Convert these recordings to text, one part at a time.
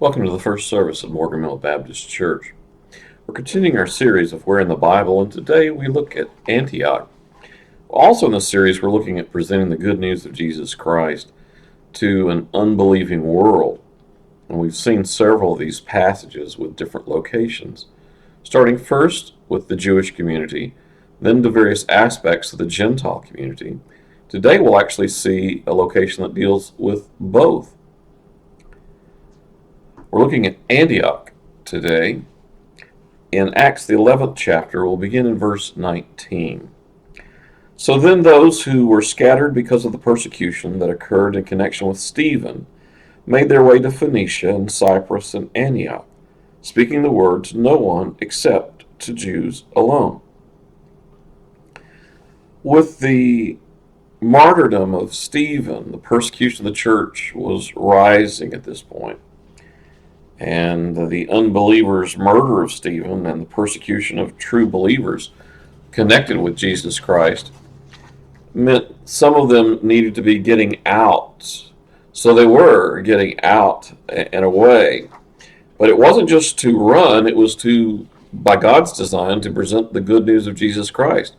Welcome to the first service of Morgan Mill Baptist Church. We're continuing our series of Where in the Bible, and today we look at Antioch. Also in this series, we're looking at presenting the good news of Jesus Christ to an unbelieving world. And we've seen several of these passages with different locations, starting first with the Jewish community, then the various aspects of the Gentile community. Today we'll actually see a location that deals with both. We're looking at Antioch today. In Acts, the 11th chapter, we'll begin in verse 19. So then those who were scattered because of the persecution that occurred in connection with Stephen made their way to Phoenicia and Cyprus and Antioch, speaking the word to no one except to Jews alone. With the martyrdom of Stephen, the persecution of the church was rising at this point. And the unbelievers' murder of Stephen and the persecution of true believers connected with Jesus Christ meant some of them needed to be getting out. So they were getting out and away. But it wasn't just to run, it was to, by God's design, to present the good news of Jesus Christ.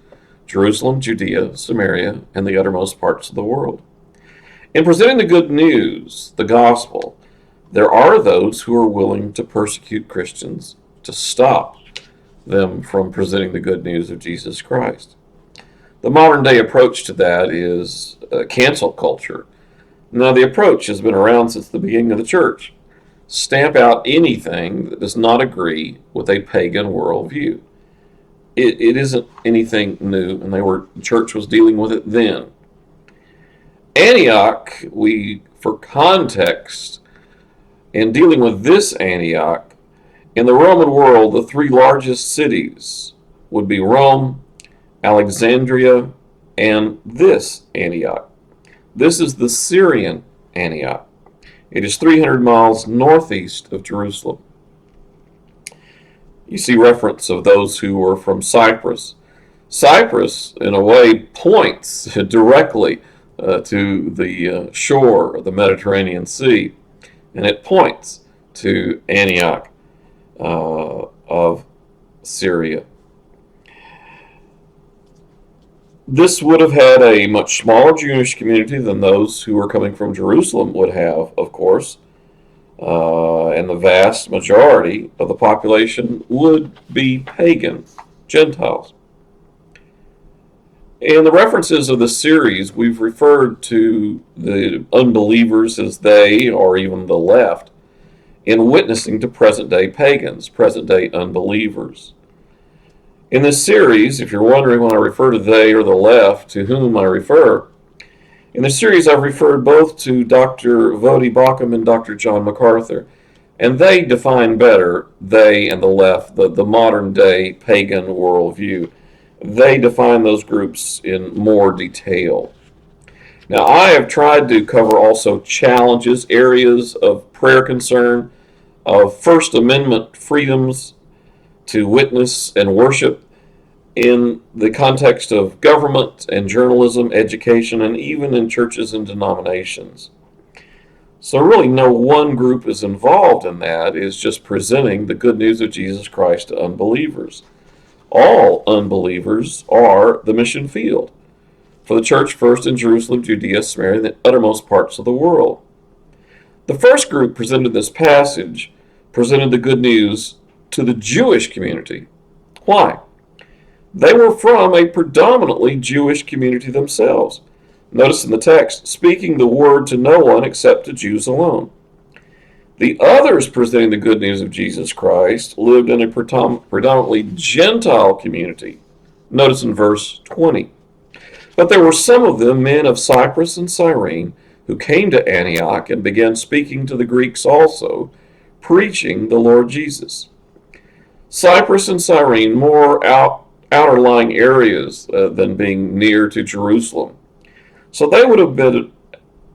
Jerusalem, Judea, Samaria, and the uttermost parts of the world. In presenting the good news, the gospel, there are those who are willing to persecute Christians to stop them from presenting the good news of Jesus Christ. The modern day approach to that is cancel culture. Now, the approach has been around since the beginning of the church. Stamp out anything that does not agree with a pagan worldview. It isn't anything new, and the church was dealing with it then. Antioch, for context, in dealing with this Antioch, in the Roman world, the three largest cities would be Rome, Alexandria, and this Antioch. This is the Syrian Antioch. It is 300 miles northeast of Jerusalem. You see reference of those who were from Cyprus. Cyprus, in a way, points directly to the shore of the Mediterranean Sea. And it points to Antioch of Syria. This would have had a much smaller Jewish community than those who were coming from Jerusalem would have, of course. And the vast majority of the population would be pagan Gentiles. In the references of the series, we've referred to the unbelievers as they, or even the left, in witnessing to present-day pagans, present-day unbelievers. In this series, if you're wondering when I refer to they or the left, to whom I refer, in this series I've referred both to Dr. Vodi Bakum and Dr. John MacArthur, and they define better, they and the left, the modern-day pagan worldview. They define those groups in more detail. Now, I have tried to cover also challenges, areas of prayer concern, of First Amendment freedoms to witness and worship in the context of government and journalism, education, and even in churches and denominations. So really no one group is involved in that. It's just presenting the good news of Jesus Christ to unbelievers. All unbelievers are the mission field for the church first in Jerusalem, Judea, Samaria, and the uttermost parts of the world. The first group presented this passage presented the good news to the Jewish community. Why? They were from a predominantly Jewish community themselves. Notice in the text, speaking the word to no one except to Jews alone. The others presenting the good news of Jesus Christ lived in a predominantly Gentile community. Notice in verse 20. But there were some of them, men of Cyprus and Cyrene, who came to Antioch and began speaking to the Greeks also, preaching the Lord Jesus. Cyprus and Cyrene, more outer lying areas than being near to Jerusalem. So they would have been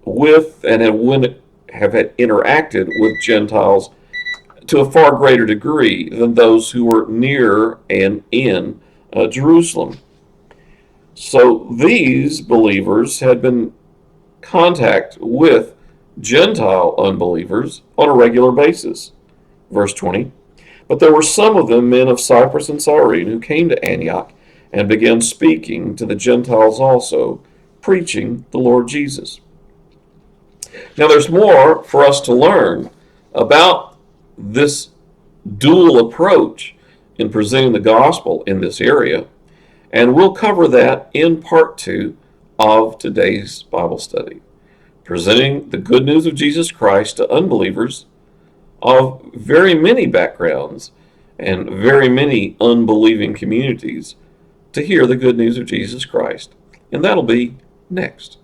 with and have had interacted with Gentiles to a far greater degree than those who were near and in Jerusalem. So these believers had been contact with Gentile unbelievers on a regular basis. Verse 20. But there were some of them, men of Cyprus and Cyrene, who came to Antioch and began speaking to the Gentiles also, preaching the Lord Jesus. Now, there's more for us to learn about this dual approach in presenting the gospel in this area, and we'll cover that in part 2 of today's Bible study. Presenting the good news of Jesus Christ to unbelievers of very many backgrounds and very many unbelieving communities to hear the good news of Jesus Christ. And that'll be next.